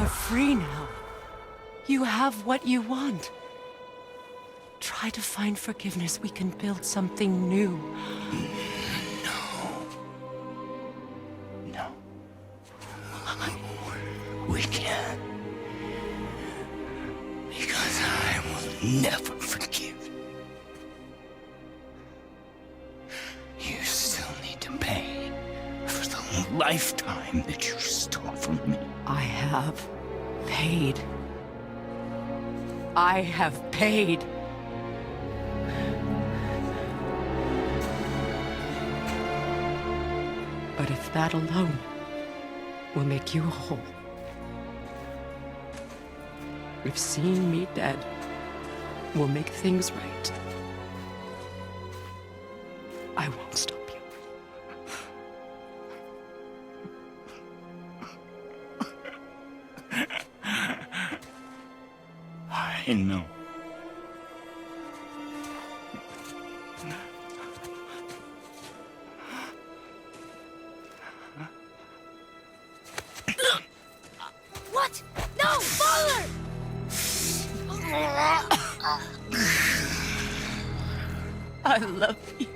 You're free now. You have what you want. Try to find forgiveness. We can build something new. No. We can't. Because I will never forgive. You still need to pay for the lifetime that you stole from me. I have paid. I have paid. But if that alone will make you whole, if seeing me dead will make things right, I won't stop you. I know. What? No, Baldur! I love you.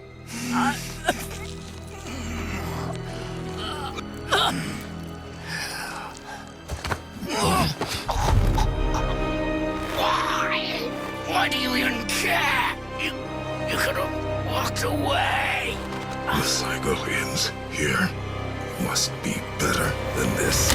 Why do you even care? You could have walked away. The cycle ends here. Must be better than this.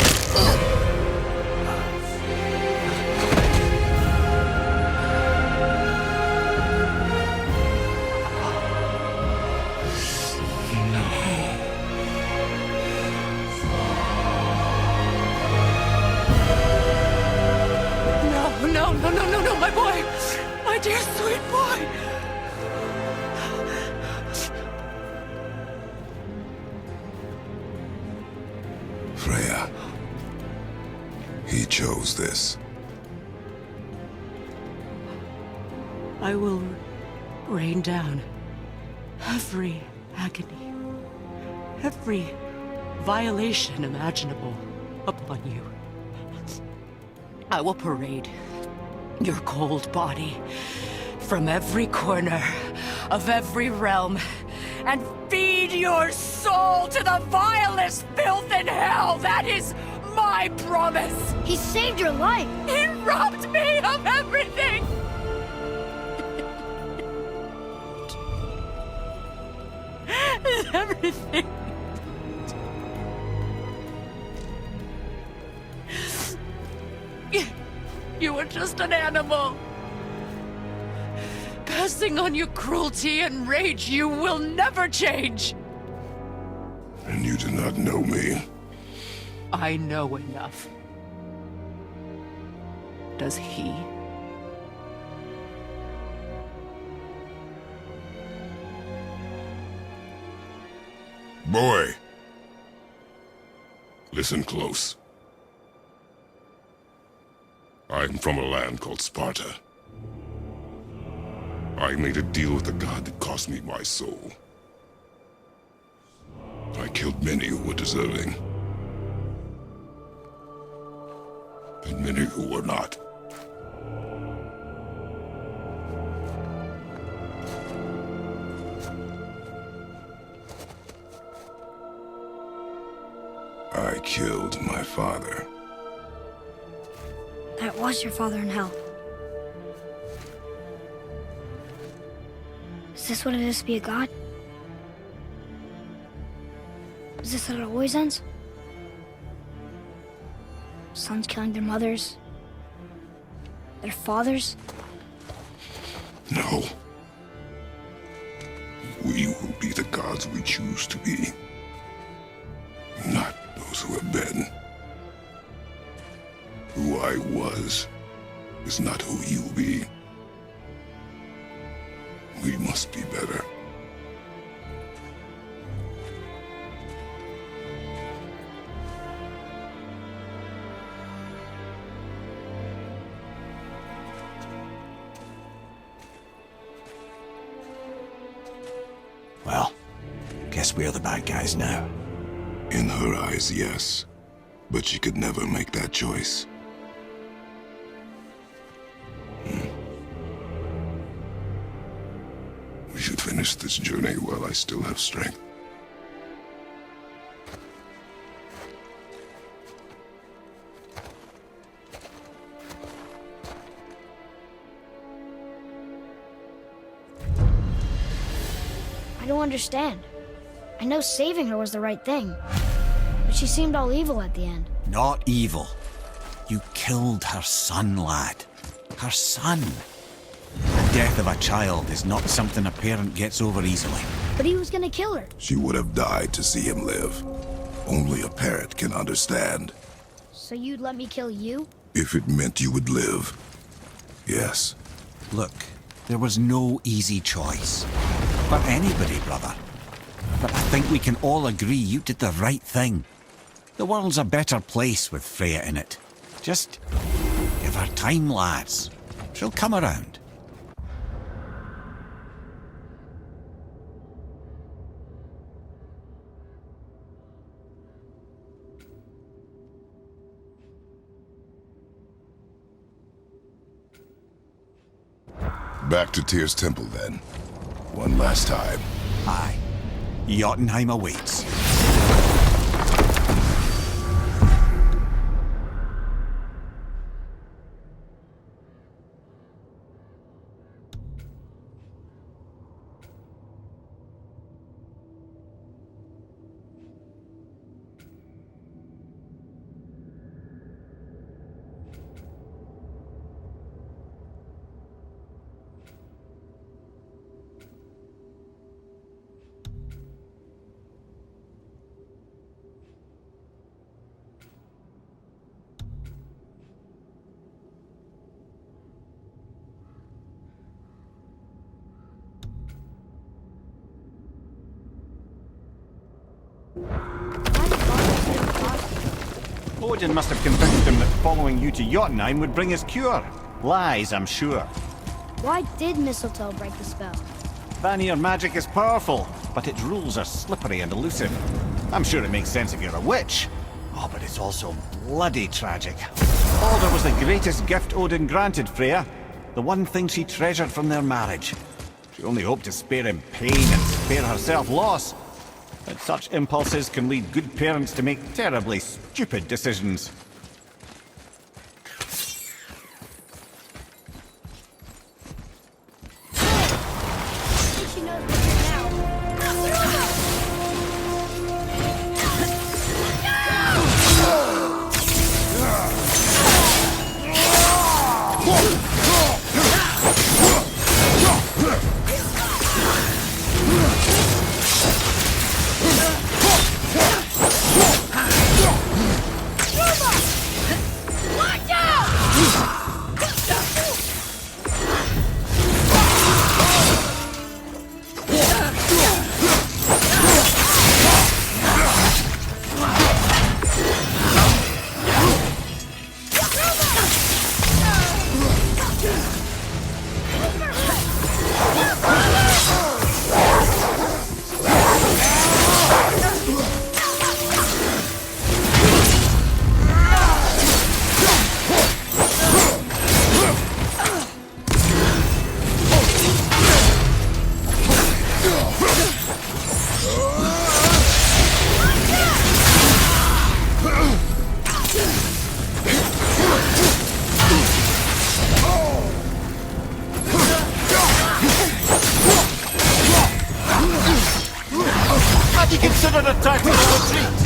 No, my boy! My dear sweet boy! Freya. He chose this. I will rain down every agony, every violation imaginable upon you. I will parade your cold body from every corner of every realm and feed your soul to the vilest filth in hell. That is my promise. He saved your life! He robbed me of everything! Everything. You were just an animal. Passing on your cruelty and rage, you will never change. And you do not know me. I know enough. Does he? Boy. Listen close. I'm from a land called Sparta. I made a deal with the god that cost me my soul. I killed many who were deserving. And many who were not. I killed my father. That was your father in hell. Is this what it is to be a god? Is this how it always ends? Sons killing their mothers? Their fathers? No. We will be the gods we choose to be. Not those who have been. Who I was is not who you'll be. We must be better. Well, guess we're the bad guys now. In her eyes, yes. But she could never make that choice. finish this journey while I still have strength. I don't understand. I know saving her was the right thing, but she seemed all evil at the end. Not evil. You killed her son, lad. Her son. The death of a child is not something a parent gets over easily. But he was gonna kill her. She would have died to see him live. Only a parent can understand. So you'd let me kill you? If it meant you would live. Yes. Look, there was no easy choice. For anybody, brother. But I think we can all agree you did the right thing. The world's a better place with Freya in it. Just give her time, lads. She'll come around. Back to Tyr's temple, then. One last time. Aye. Jötunheim awaits. Odin must have convinced him that following you to Jötunheim would bring his cure. Lies, I'm sure. Why did mistletoe break the spell? Vanir magic is powerful, but its rules are slippery and elusive. I'm sure it makes sense if you're a witch. Oh, but it's also bloody tragic. Baldur was the greatest gift Odin granted Freya. The one thing she treasured from their marriage. She only hoped to spare him pain and spare herself loss. But such impulses can lead good parents to make terribly stupid decisions. She knows what you're now. Have you considered a tactical retreat?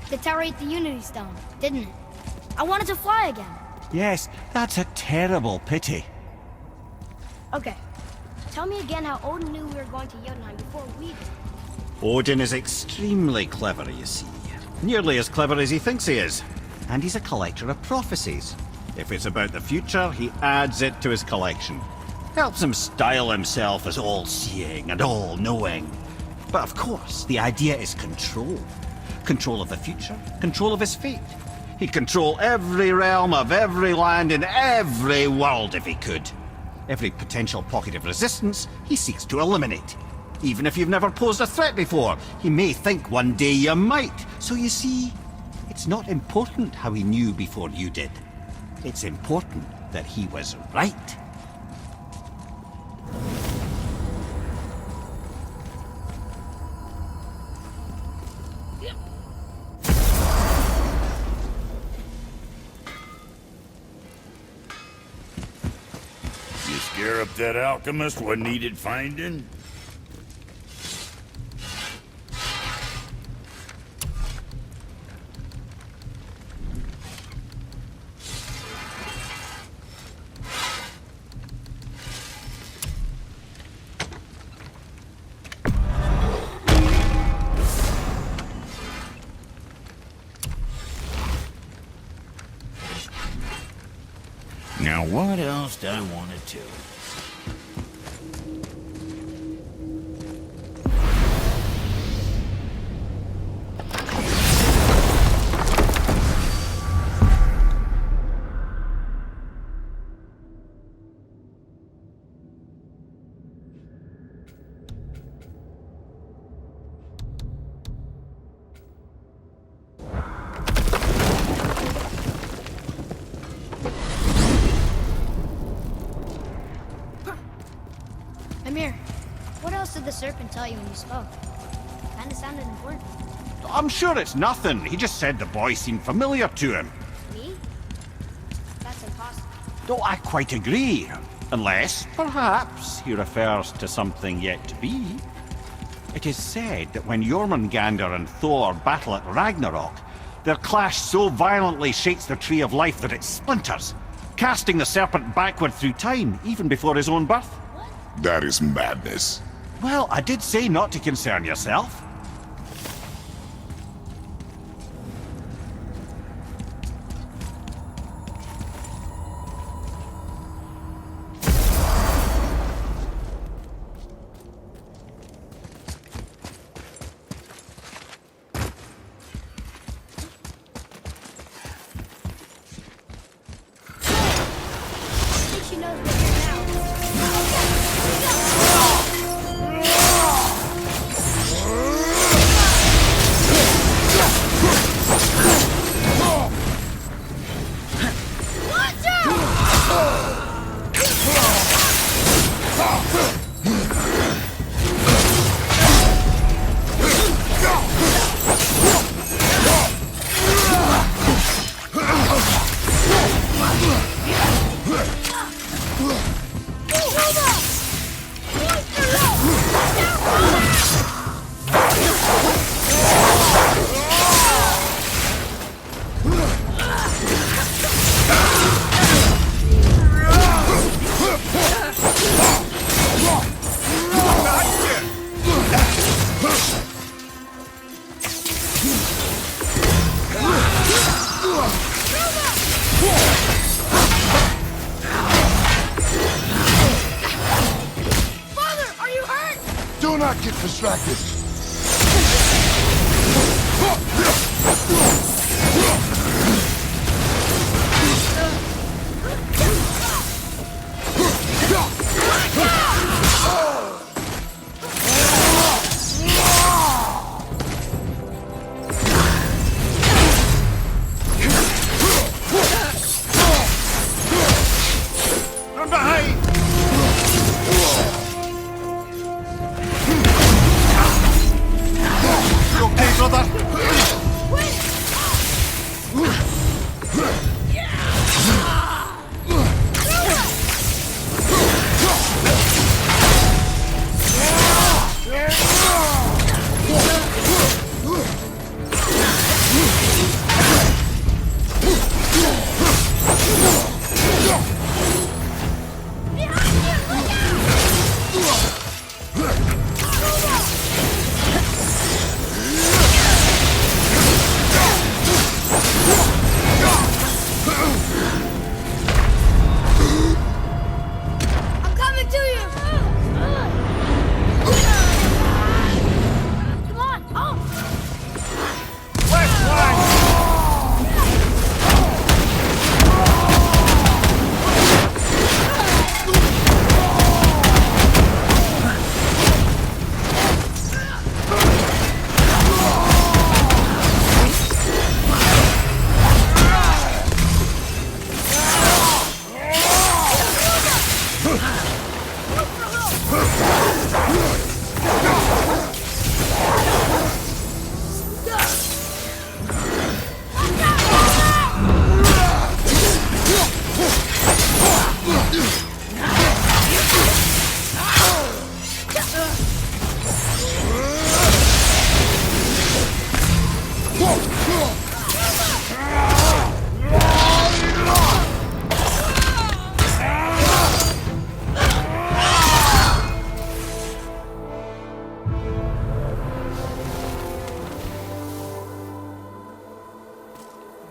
The tower ate the Unity Stone, didn't it? I wanted to fly again. Yes, that's a terrible pity. Okay. Tell me again how Odin knew we were going to Jötunheim before we did. Odin is extremely clever, you see. Nearly as clever as he thinks he is. And he's a collector of prophecies. If it's about the future, he adds it to his collection. Helps him style himself as all-seeing and all-knowing. But of course, the idea is control. Control of the future, control of his fate. He'd control every realm of every land in every world if he could. Every potential pocket of resistance, he seeks to eliminate. Even if you've never posed a threat before, he may think one day you might. So you see, it's not important how he knew before you did. It's important that he was right. You scare up that alchemist what needed finding? Now what else do I want to do? Amir, what else did the serpent tell you when you spoke? Kinda sounded important. I'm sure it's nothing. He just said the boy seemed familiar to him. Me? That's impossible. Oh, I quite agree. Unless, perhaps, he refers to something yet to be. It is said that when Jormungandr and Thor battle at Ragnarok, their clash so violently shakes the Tree of Life that it splinters, casting the serpent backward through time, even before his own birth. That is madness. Well, I did say not to concern yourself. I think she knows we're here now. Do not get distracted. From behind! You okay, brother?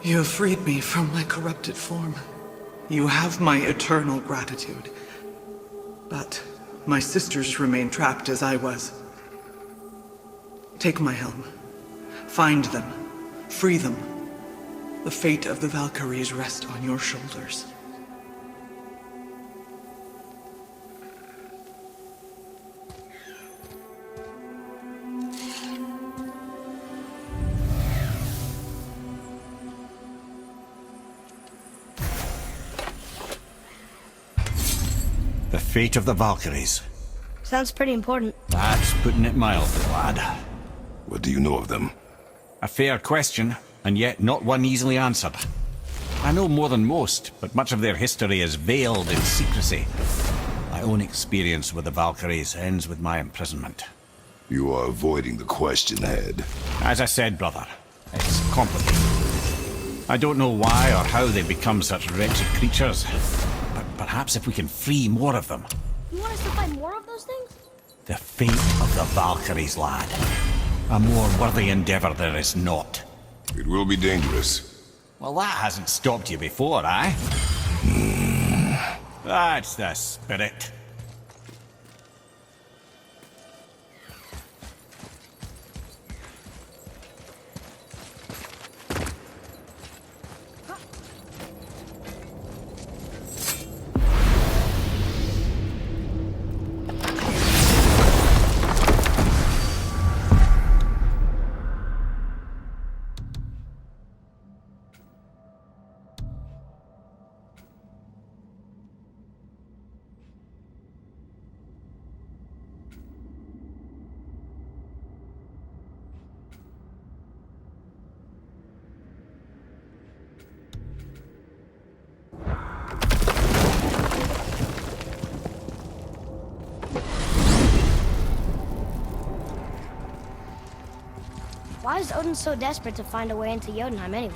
You have freed me from my corrupted form. You have my eternal gratitude. But my sisters remain trapped as I was. Take my helm. Find them. Free them. The fate of the Valkyries rests on your shoulders. The fate of the Valkyries. Sounds pretty important. That's putting it mildly, lad. What do you know of them? A fair question, and yet not one easily answered. I know more than most, but much of their history is veiled in secrecy. My own experience with the Valkyries ends with my imprisonment. You are avoiding the question, Head. As I said, brother, it's complicated. I don't know why or how they become such wretched creatures, but perhaps if we can free more of them. You want us to find more of those things? The fate of the Valkyries, lad. A more worthy endeavor there is not. It will be dangerous. Well, that hasn't stopped you before, eh? That's the spirit. Why is Odin so desperate to find a way into Jötunheim anyway?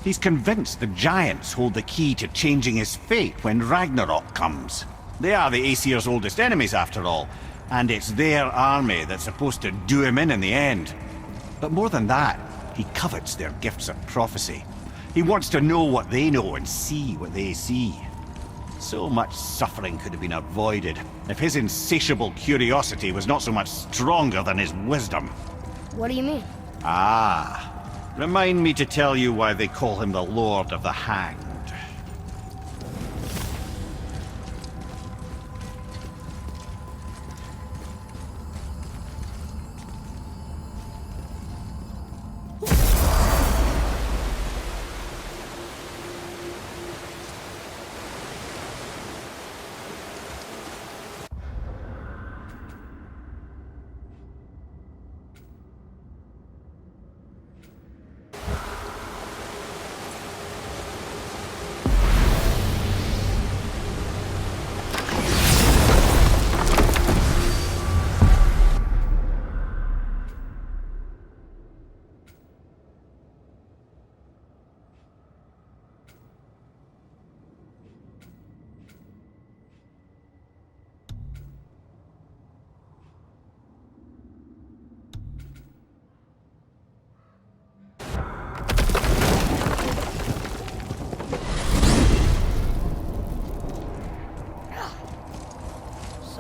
He's convinced the giants hold the key to changing his fate when Ragnarok comes. They are the Aesir's oldest enemies, after all, and it's their army that's supposed to do him in the end. But more than that, he covets their gifts of prophecy. He wants to know what they know and see what they see. So much suffering could have been avoided if his insatiable curiosity was not so much stronger than his wisdom. What do you mean? Ah, remind me to tell you why they call him the Lord of the Hanged.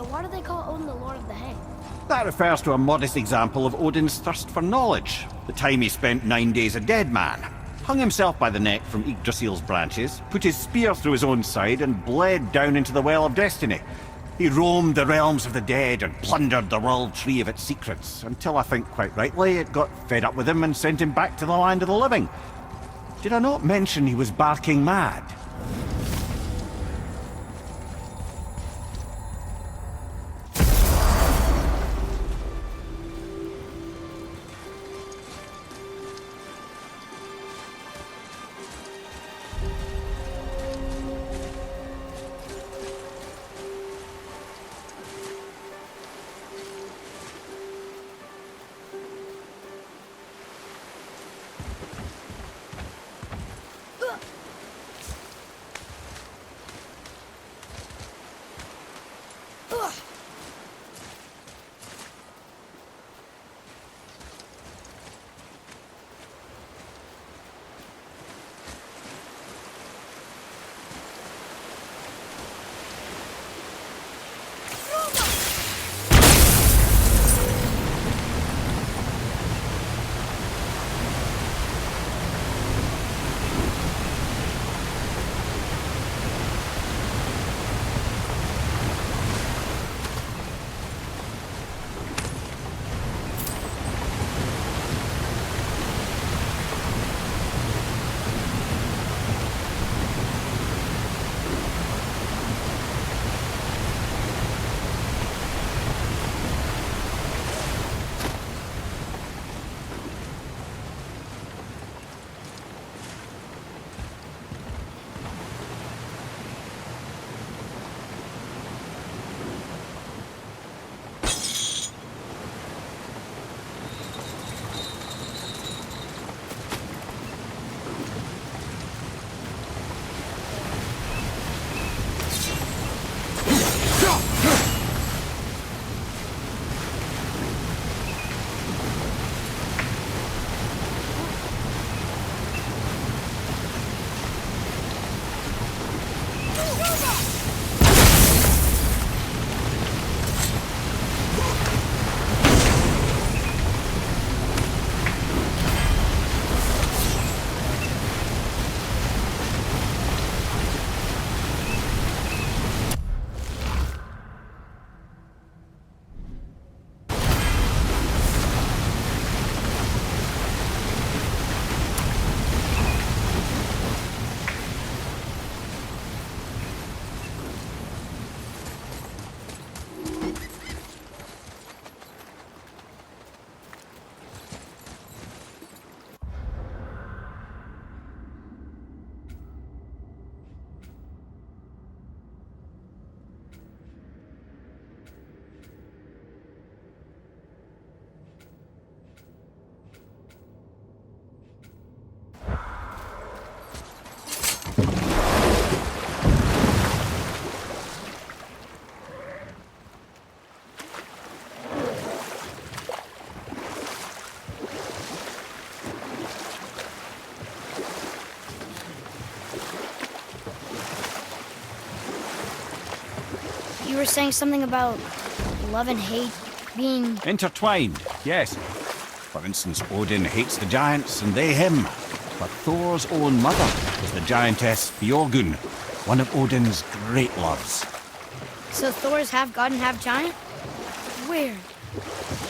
Why do they call Odin the Lord of the Hanged? That refers to a modest example of Odin's thirst for knowledge. The time he spent 9 days a dead man. Hung himself by the neck from Yggdrasil's branches, put his spear through his own side and bled down into the Well of Destiny. He roamed the realms of the dead and plundered the World Tree of its secrets, until I think quite rightly it got fed up with him and sent him back to the land of the living. Did I not mention he was barking mad? were saying something about love and hate being... Intertwined, yes. For instance, Odin hates the giants and they him. But Thor's own mother was the giantess Björgun, one of Odin's great loves. So Thor's half god and half giant? Weird.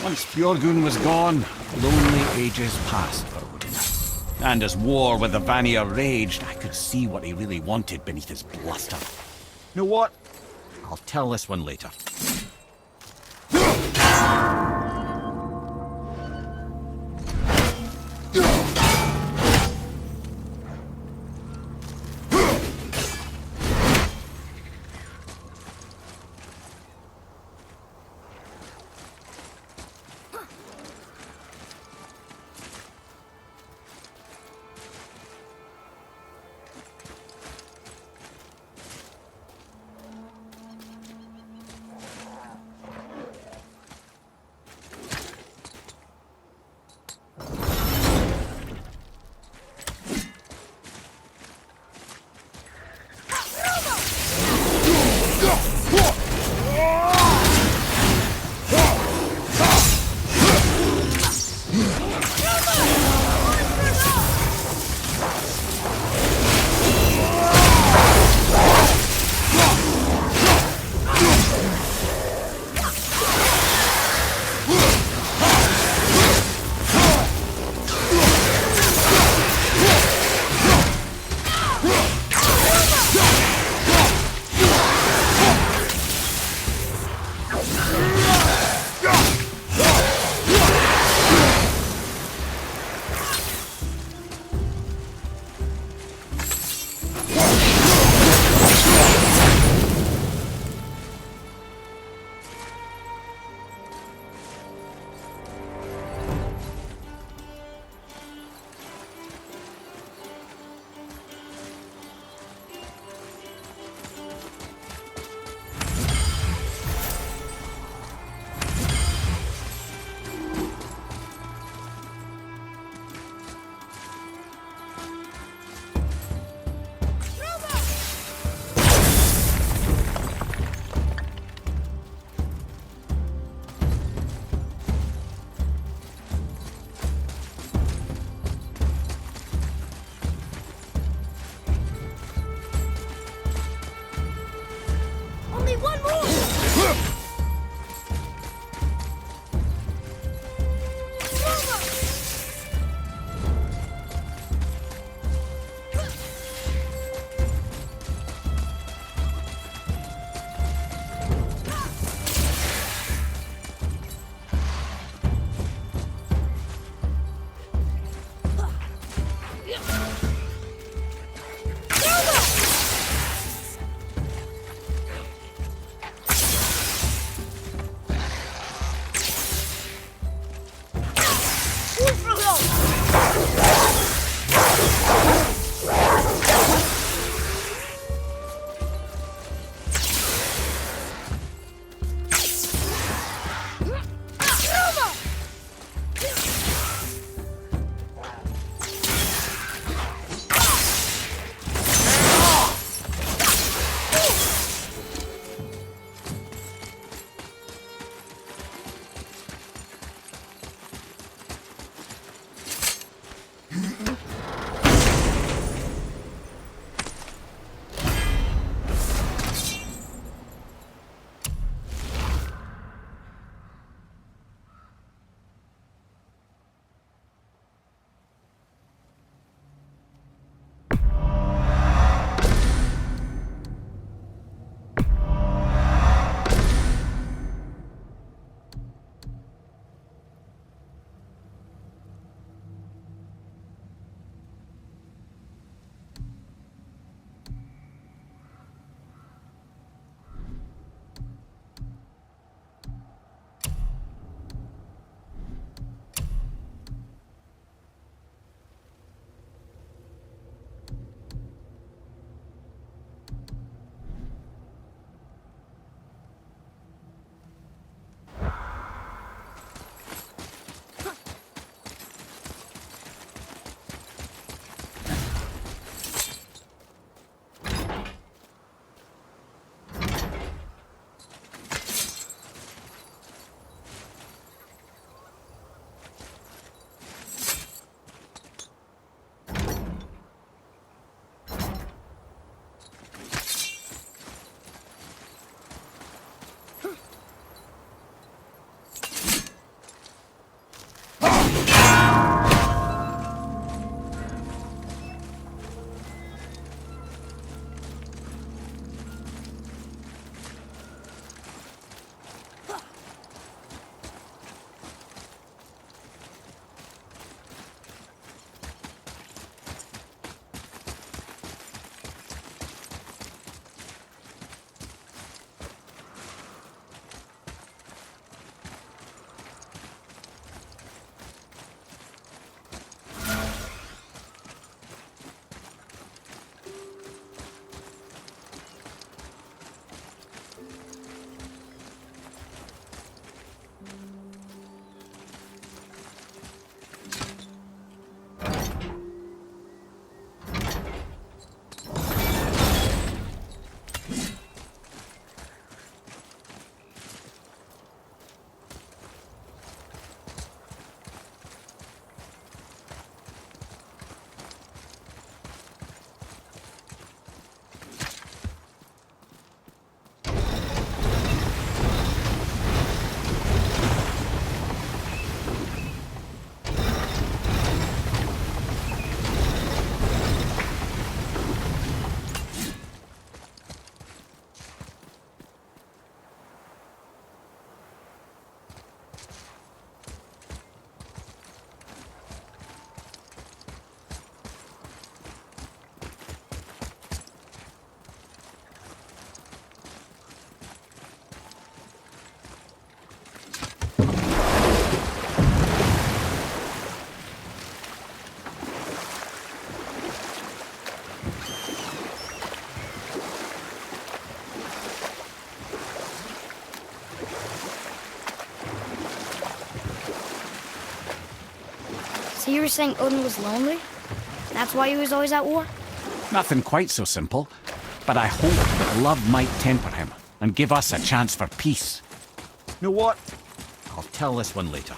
Once Björgun was gone, lonely ages passed for Odin. And as war with the Vanir raged, I could see what he really wanted beneath his bluster. You know what? I'll tell this one later. So you were saying Odin was lonely? That's why he was always at war? Nothing quite so simple, but I hope that love might temper him and give us a chance for peace. You know what? I'll tell this one later.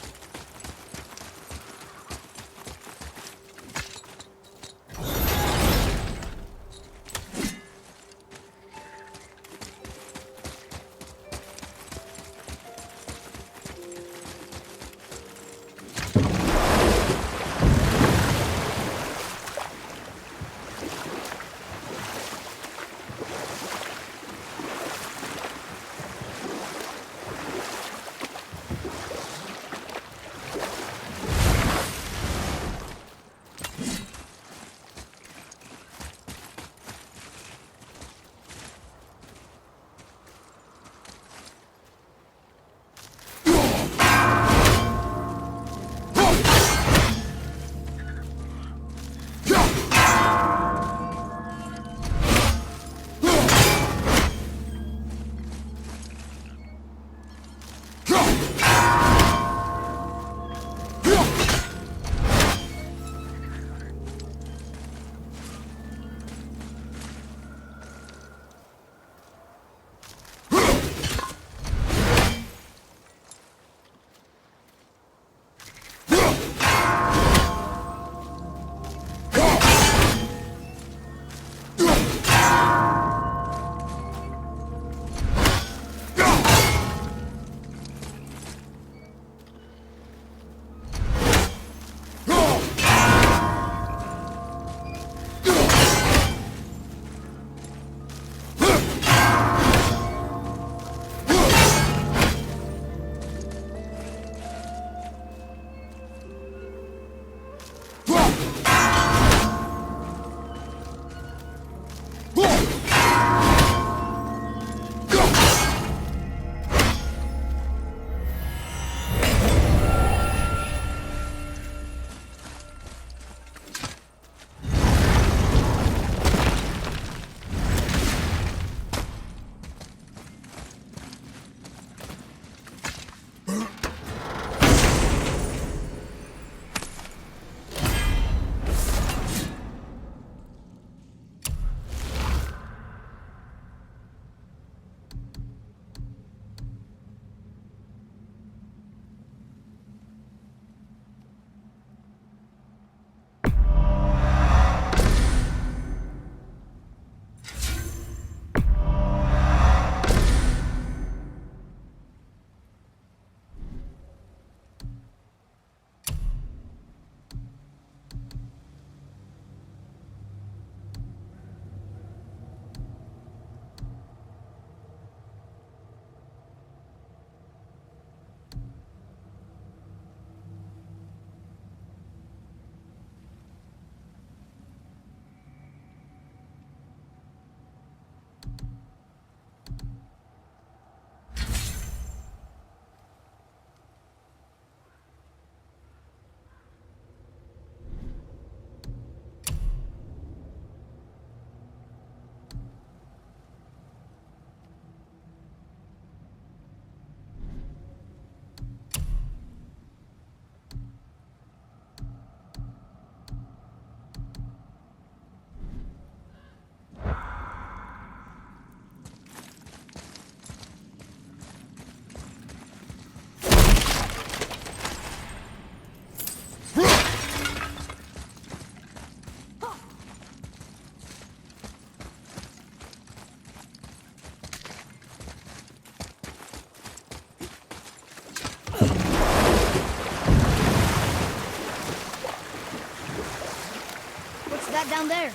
that down there?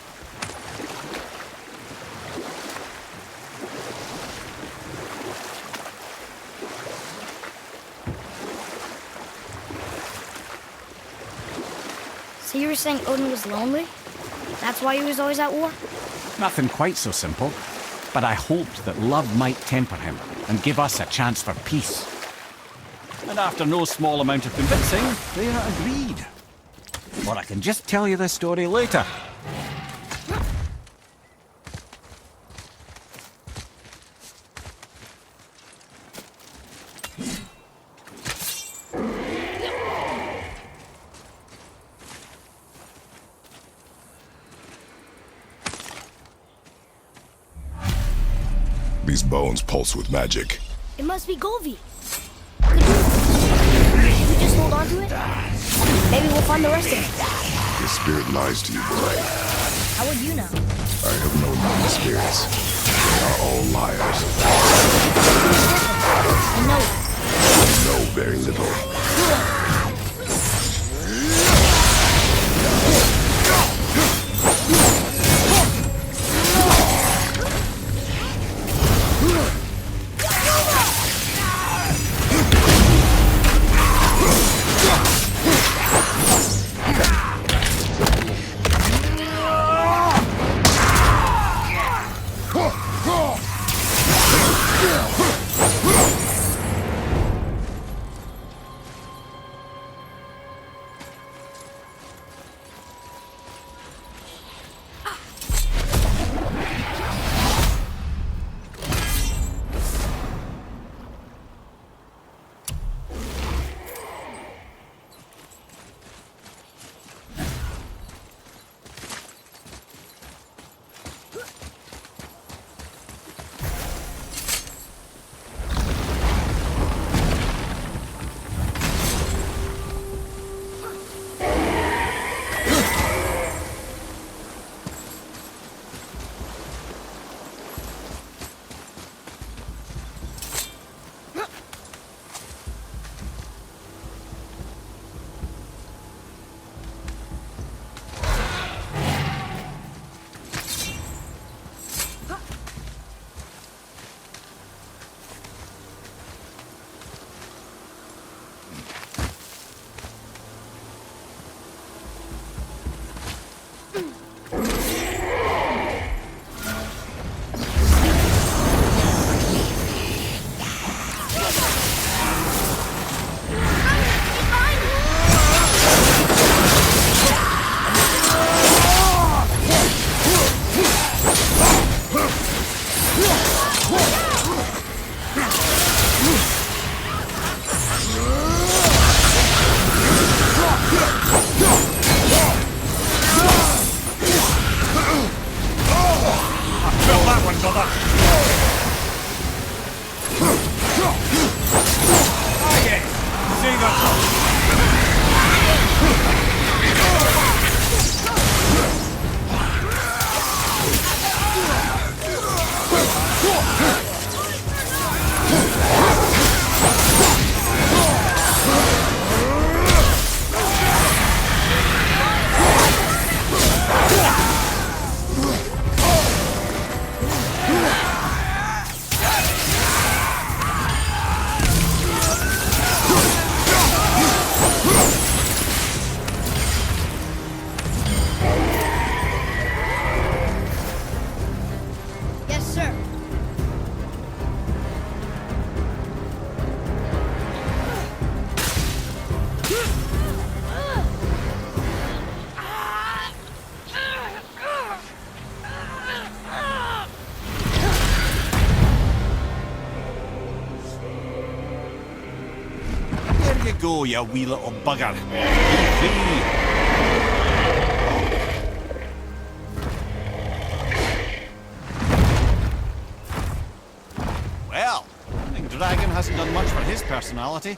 So you were saying Odin was lonely? That's why he was always at war? Nothing quite so simple, but I hoped that love might temper him and give us a chance for peace. And after no small amount of convincing, Freya agreed. Or I can just tell you this story later. These bones pulse with magic. It must be Golvi. Should we just hold on to it? Maybe we'll find the rest of it. The spirit lies to you, boy. How would you know? I have known many spirits. They are all liars. I know it. You know very little. Go, you wee little bugger. Well, I think Dragon hasn't done much for his personality.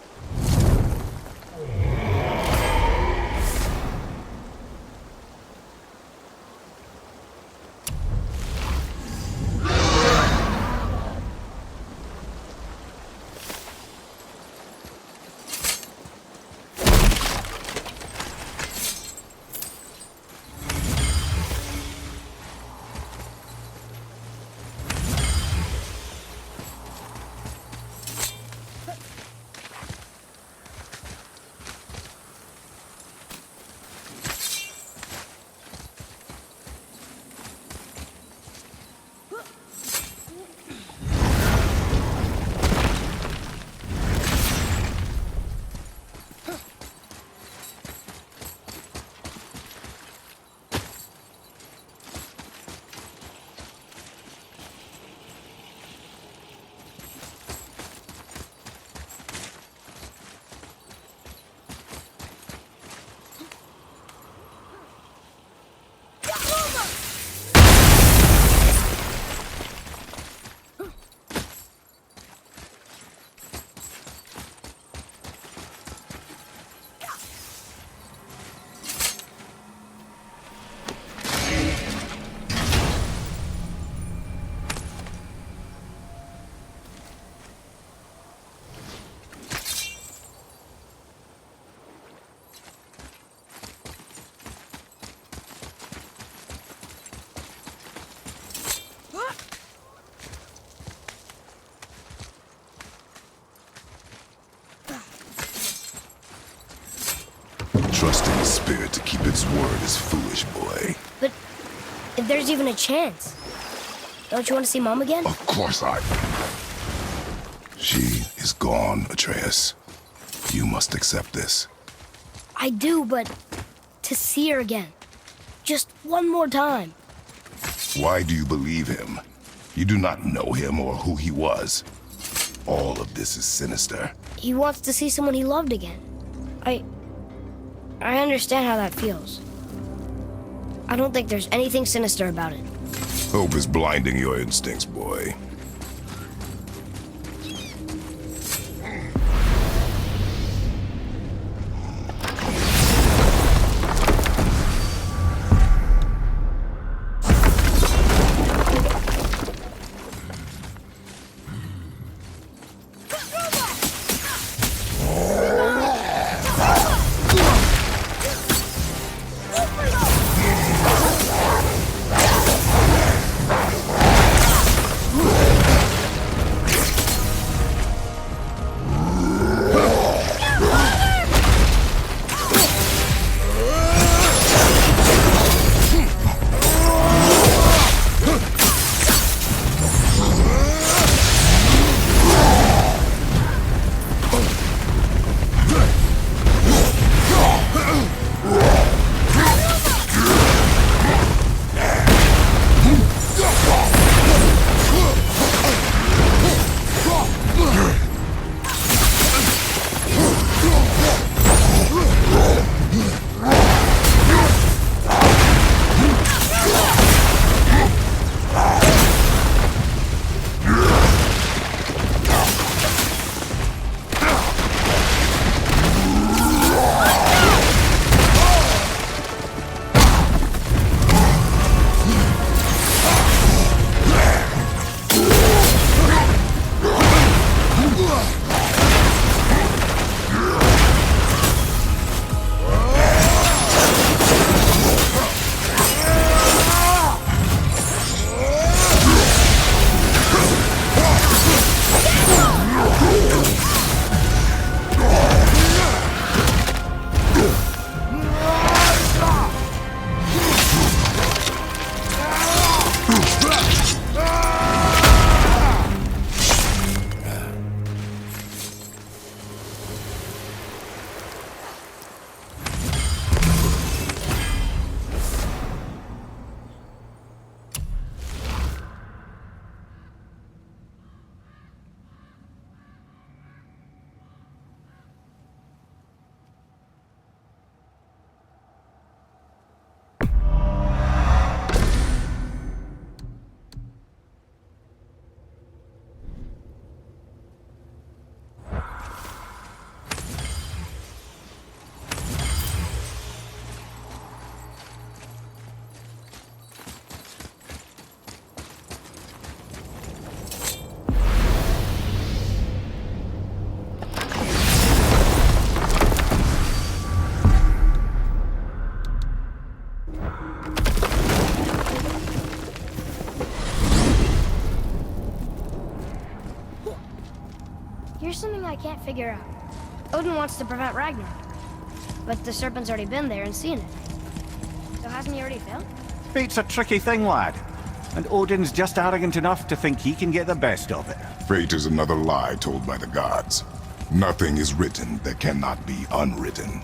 Trusting the spirit to keep its word is foolish, boy. But if there's even a chance, don't you want to see Mom again? Of course I... She is gone, Atreus. You must accept this. I do, but to see her again. Just one more time. Why do you believe him? You do not know him or who he was. All of this is sinister. He wants to see someone he loved again. I understand how that feels. I don't think there's anything sinister about it. Hope is blinding your instincts, boy. Here's something I can't figure out. Odin wants to prevent Ragnarok, but the serpent's already been there and seen it. So hasn't he already failed? Fate's a tricky thing, lad. And Odin's just arrogant enough to think he can get the best of it. Fate is another lie told by the gods. Nothing is written that cannot be unwritten.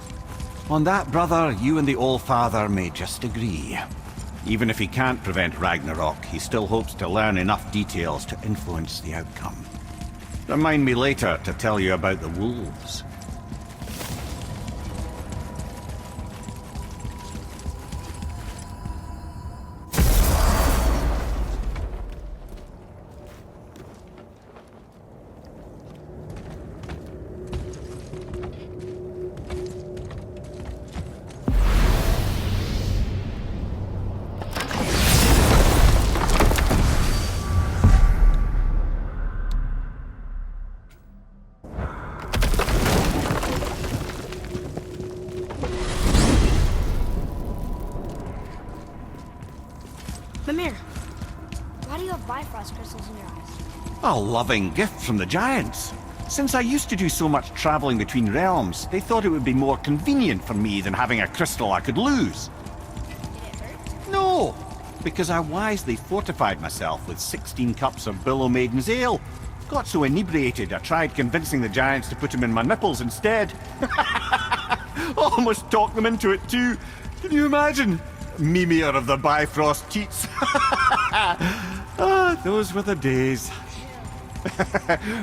On that, brother, you and the All-Father may just agree. Even if he can't prevent Ragnarok, he still hopes to learn enough details to influence the outcome. Remind me later to tell you about the wolves. Mimir, why do you have Bifrost crystals in your eyes? A loving gift from the giants. Since I used to do so much traveling between realms, they thought it would be more convenient for me than having a crystal I could lose. No, because I wisely fortified myself with 16 cups of Billow Maiden's Ale. Got so inebriated I tried convincing the giants to put them in my nipples instead. Almost talked them into it too. Can you imagine? Mimir of the Bifrost teats. Ah, those were the days.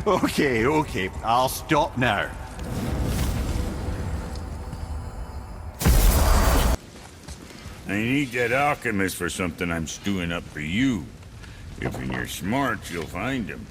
Okay, I'll stop now. I need that alchemist for something I'm stewing up for you. If you're smart, you'll find him.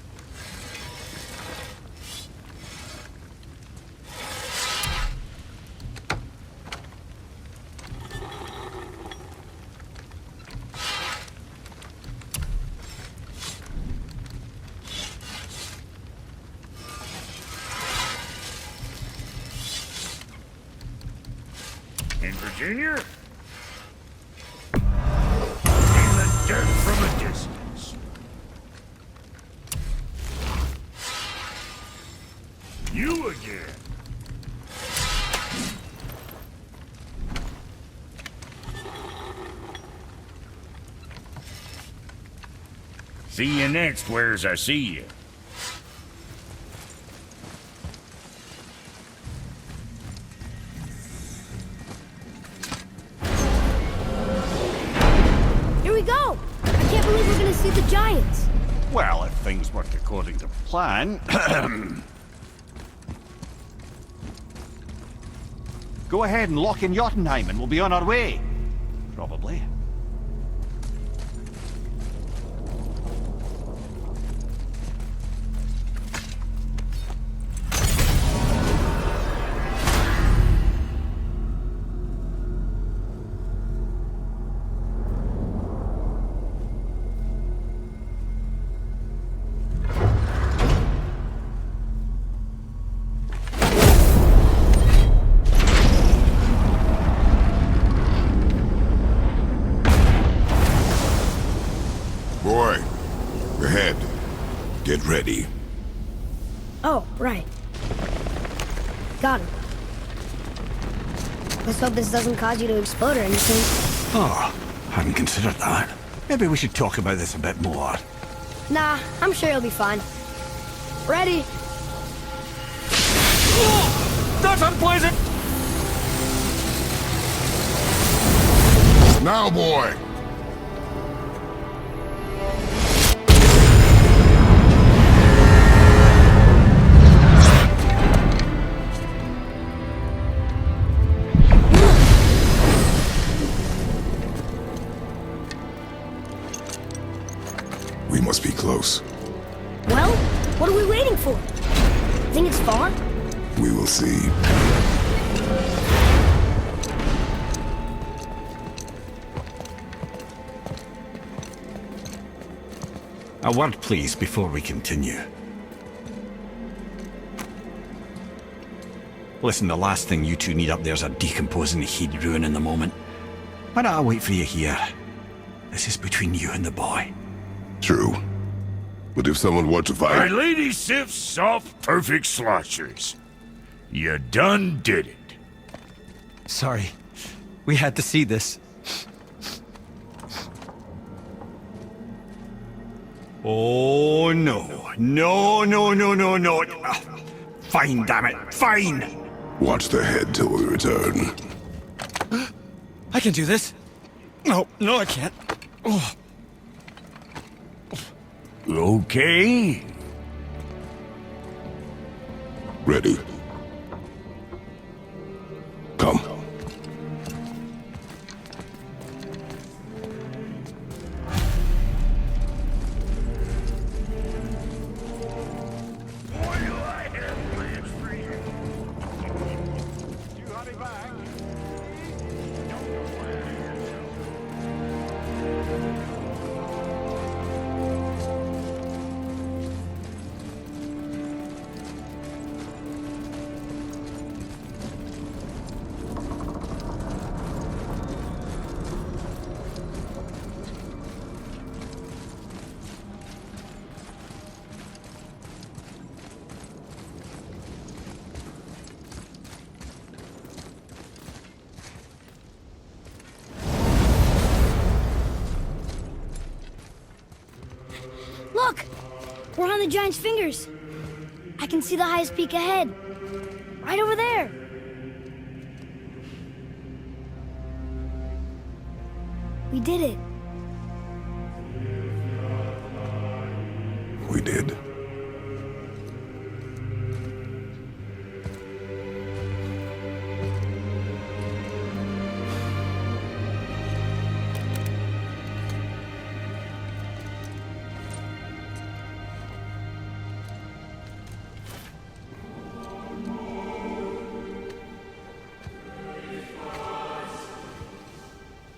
In Virginia? Feel the dirt from a distance. You again. See you next, where's I see you. See the giants. Well, if things work according to plan... Go ahead and lock in Jötunheim and we'll be on our way. Probably. Boy, ahead. Get ready. Oh, right. Got him. Let's hope this doesn't cause you to explode or anything. Oh, hadn't considered that. Maybe we should talk about this a bit more. Nah, I'm sure you'll be fine. Ready? Oh, that's unpleasant! Now, boy! We must be close. Well, what are we waiting for? Think it's far? We will see. A word, please, before we continue. Listen, the last thing you two need up there's a decomposing heat ruining the moment. Why don't I wait for you here? This is between you and the boy. True. But if someone were to My fight... lady sips soft, perfect sloshers. You done did it. Sorry. We had to see this. Oh, no. No. Fine, damn it. Fine! Watch the head till we return. I can do this. No, I can't. Oh. Okay. Ready. Come. We're on the giant's fingers. I can see the highest peak ahead. Right over there. We did it. We did.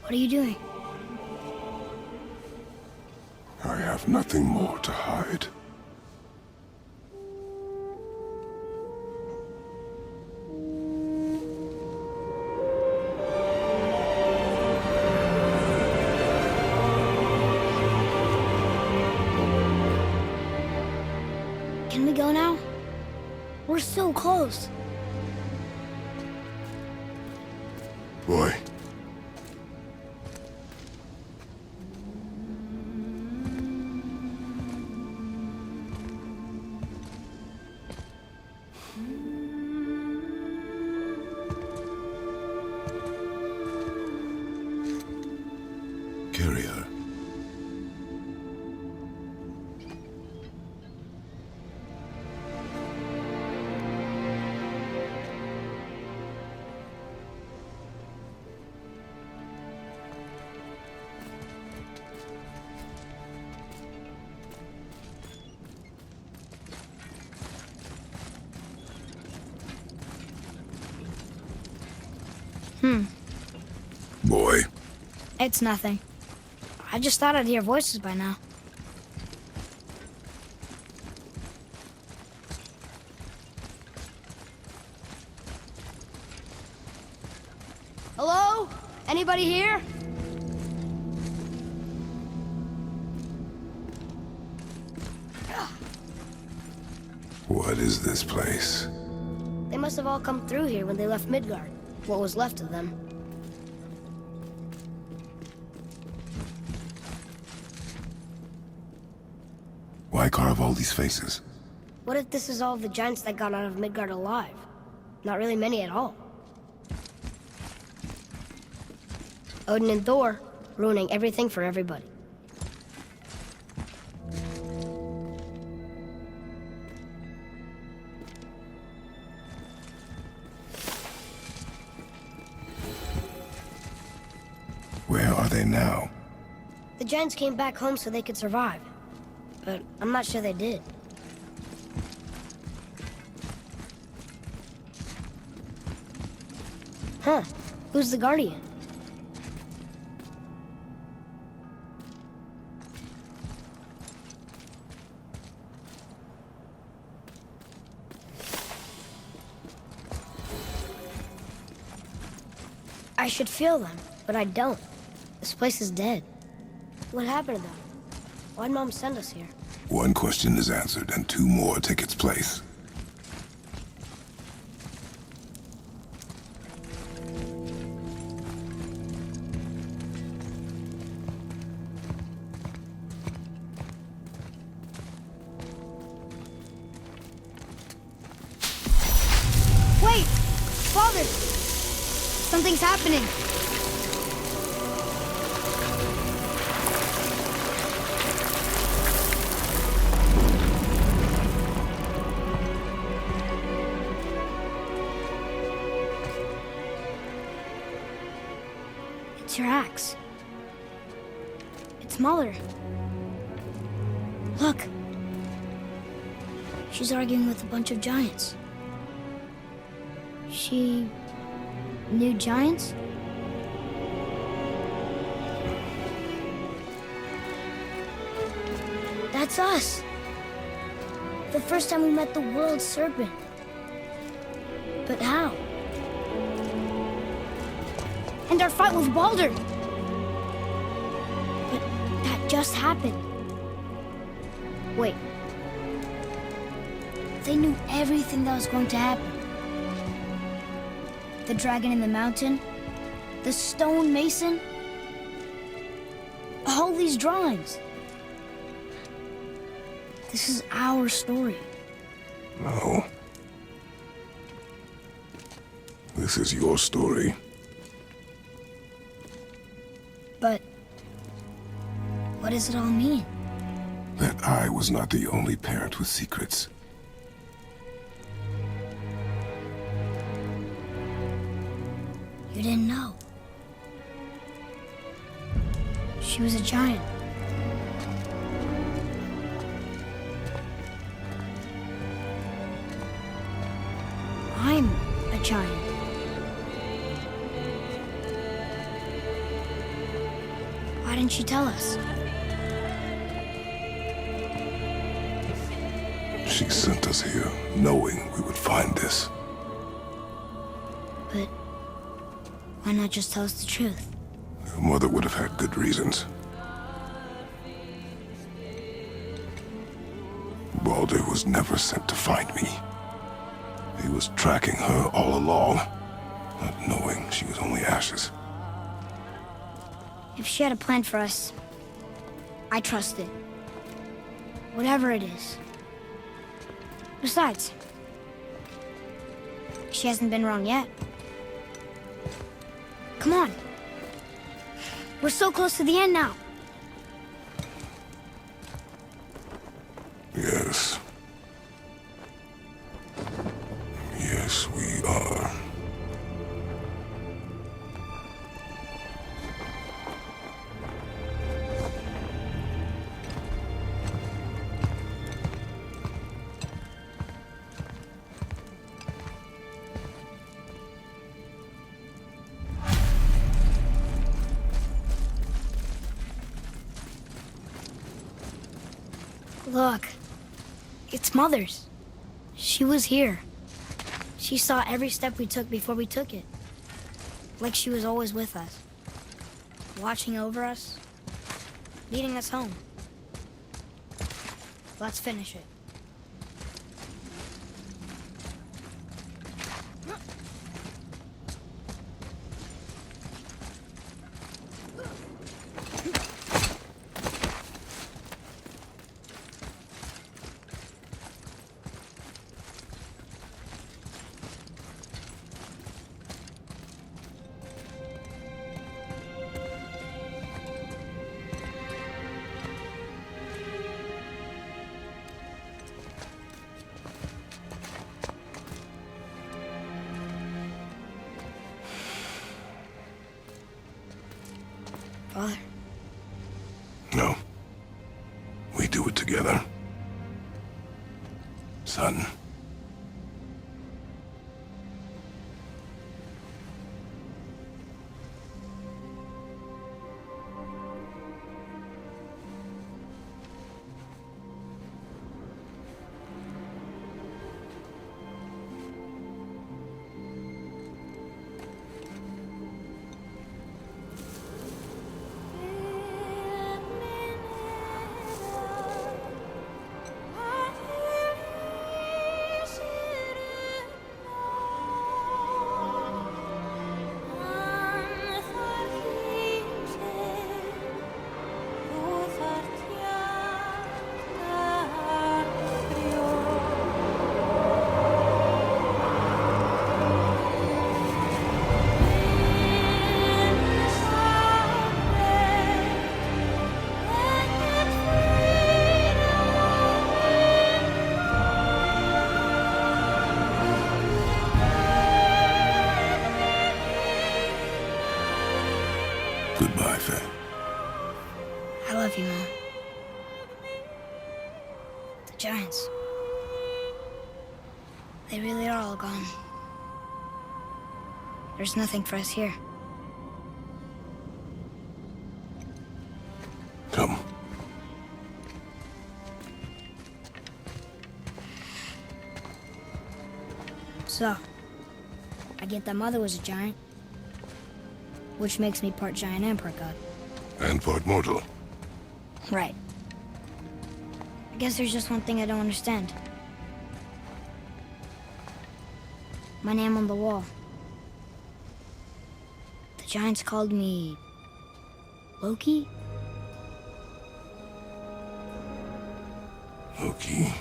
What are you doing? I have nothing more to hide. Can we go now? We're so close. Boy. Carrier. Boy. It's nothing. I just thought I'd hear voices by now. Hello? Anybody here? What is this place? They must have all come through here when they left Midgard. What was left of them. Why carve all these faces? What if this is all the giants that got out of Midgard alive? Not really many at all. Odin and Thor, ruining everything for everybody. Where are they now? The giants came back home so they could survive. But I'm not sure they did. Huh. Who's the Guardian? I should feel them, but I don't. This place is dead. What happened to them? Why'd Mom send us here? One question is answered, and two more take its place. Wait! Father! Something's happening! It's your axe. It's Mother. Look! She's arguing with a bunch of giants. She knew giants? That's us. The first time we met the world serpent. But how? And our fight with Baldur. But that just happened. Wait. They knew everything that was going to happen. The dragon in the mountain, the stone mason, all these drawings. This is our story. No. This is your story. But what does it all mean? That I was not the only parent with secrets. You didn't know. She was a giant. I'm a giant. Why didn't she tell us? She sent us here, knowing we would find this. But why not just tell us the truth? Your mother would have had good reasons. Baldur was never sent to find me. He was tracking her all along, not knowing she was only ashes. If she had a plan for us, I trust it. Whatever it is. Besides, she hasn't been wrong yet. Come on. We're so close to the end now. Yes. Yes, we are. Look, it's Mother's. She was here. She saw every step we took before we took it. Like she was always with us. Watching over us. Leading us home. Let's finish it. Father? No. We do it together. Son. Goodbye, Faye. I love you, Mom. The giants. They really are all gone. There's nothing for us here. Come. So, I get that Mother was a giant, which makes me part giant and part god. And part mortal. Right. I guess there's just one thing I don't understand. My name on the wall. The giants called me... Loki? Loki.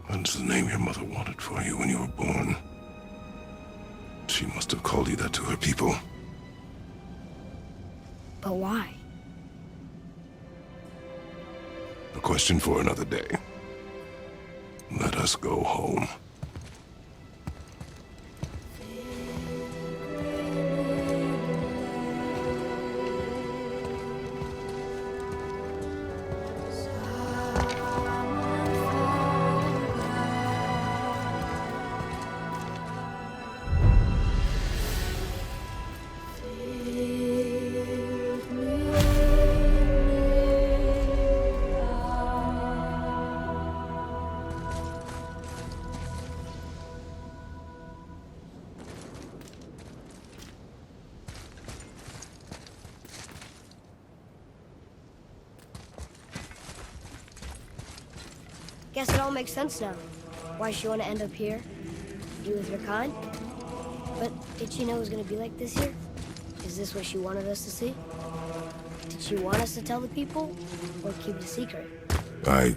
That's the name your mother wanted for you when you were born. She must have called you that to her people. But why? A question for another day. Let us go home. Guess it all makes sense now. Why she want to end up here? Be with her kind? But did she know it was going to be like this here? Is this what she wanted us to see? Did she want us to tell the people? Or keep it a secret? I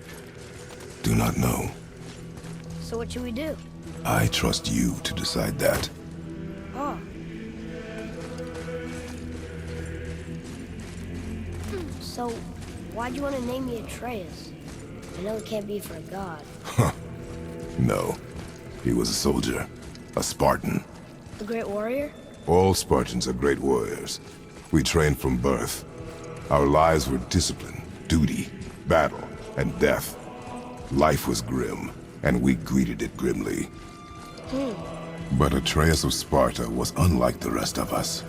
do not know. So what should we do? I trust you to decide that. Oh. So, why'd you want to name me Atreus? I know it can't be for a god. Huh. No. He was a soldier. A Spartan. A great warrior? All Spartans are great warriors. We trained from birth. Our lives were discipline, duty, battle, and death. Life was grim, and we greeted it grimly. But Atreus of Sparta was unlike the rest of us.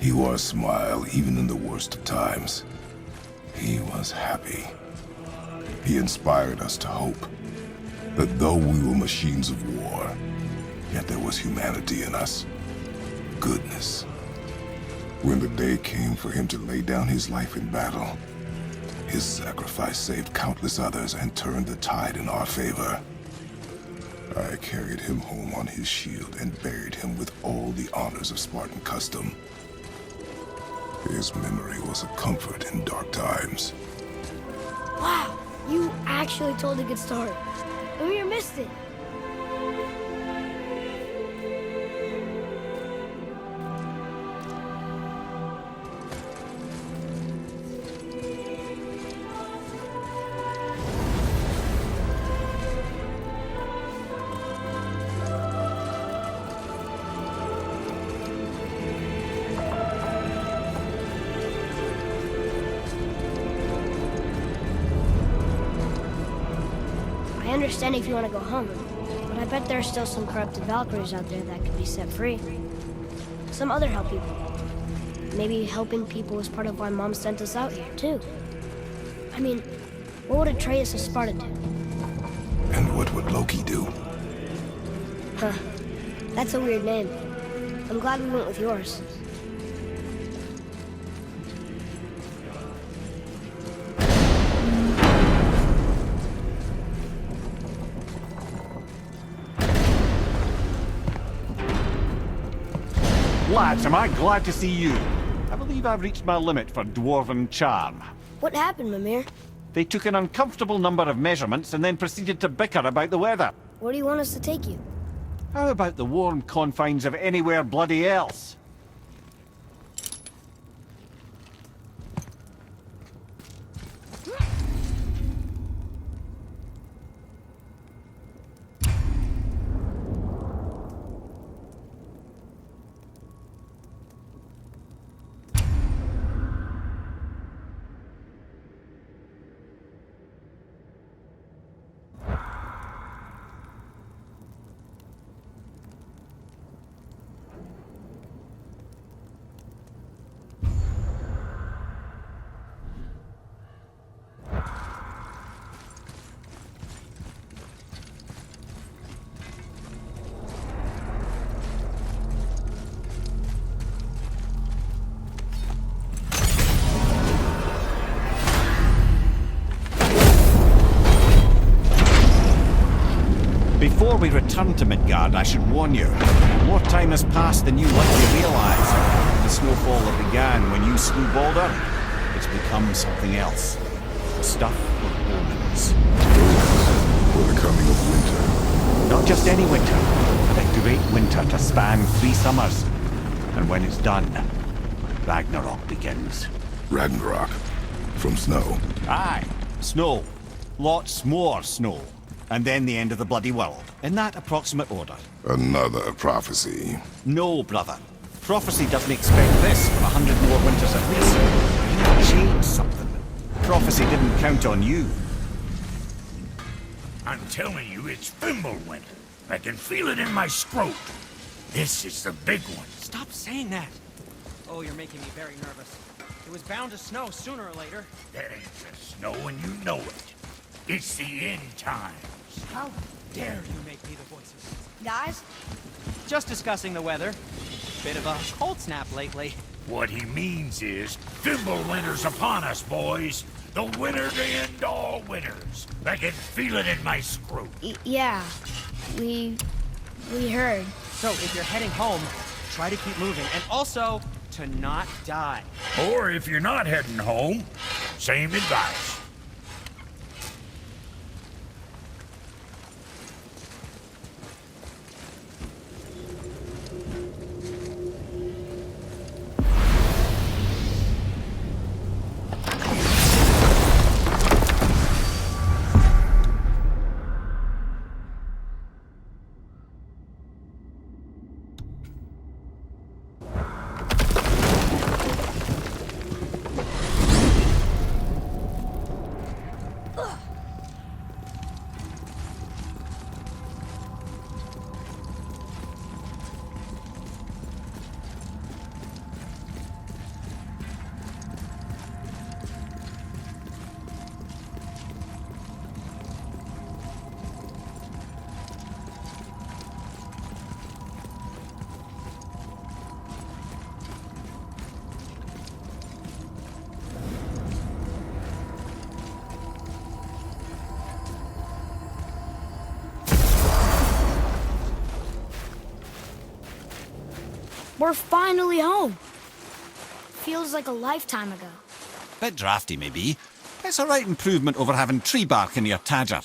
He wore a smile even in the worst of times. He was happy. He inspired us to hope that though we were machines of war, yet there was humanity in us. Goodness. When the day came for him to lay down his life in battle, his sacrifice saved countless others and turned the tide in our favor. I carried him home on his shield and buried him with all the honors of Spartan custom. His memory was a comfort in dark times. Wow! You actually told a good story. And we missed it. I understand if you want to go home, but I bet there are still some corrupted Valkyries out there that could be set free. Some other help people. Maybe helping people was part of why Mom sent us out here, too. I mean, what would Atreus of Sparta do? And what would Loki do? Huh. That's a weird name. I'm glad we went with yours. Lads, am I glad to see you. I believe I've reached my limit for dwarven charm. What happened, Mimir? They took an uncomfortable number of measurements and then proceeded to bicker about the weather. Where do you want us to take you? How about the warm confines of anywhere bloody else? Before we return to Midgard, I should warn you. More time has passed than you likely realize. The snowfall that began when you slew Baldur, it's become something else. stuff or omens. For the coming of winter. Not just any winter, but a great winter to span 3 summers. And when it's done, Ragnarok begins. Ragnarok. From snow. Aye, snow. Lots more snow. And then the end of the bloody world. In that approximate order. Another prophecy. No, brother. Prophecy doesn't expect this for 100 more winters at least. You need to change something. Prophecy didn't count on you. I'm telling you, it's Fimbulwinter. I can feel it in my scrot. This is the big one. Stop saying that. Oh, you're making me very nervous. It was bound to snow sooner or later. There ain't just snow and you know it. It's the end times. How dare you make me the voices? Guys, Just discussing the weather. Bit of a cold snap lately. What he means is, Fimbulwinter's upon us, boys. The winter to end all winters. I can feel it in my scrot. yeah. We heard. So if you're heading home, try to keep moving. And also, to not die. Or if you're not heading home, same advice. We're finally home. Feels like a lifetime ago. Bit drafty, maybe. It's a right improvement over having tree bark in your tadger.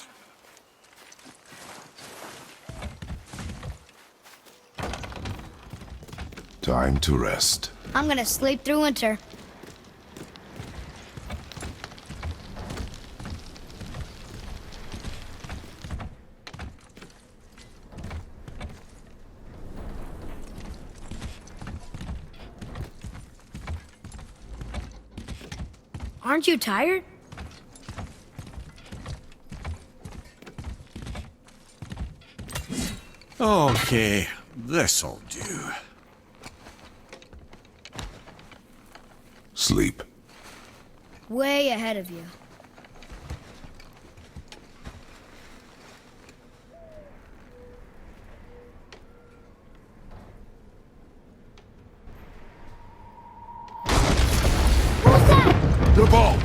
Time to rest. I'm gonna sleep through winter. Aren't you tired? Okay, this'll do. Sleep. Way ahead of you. The ball!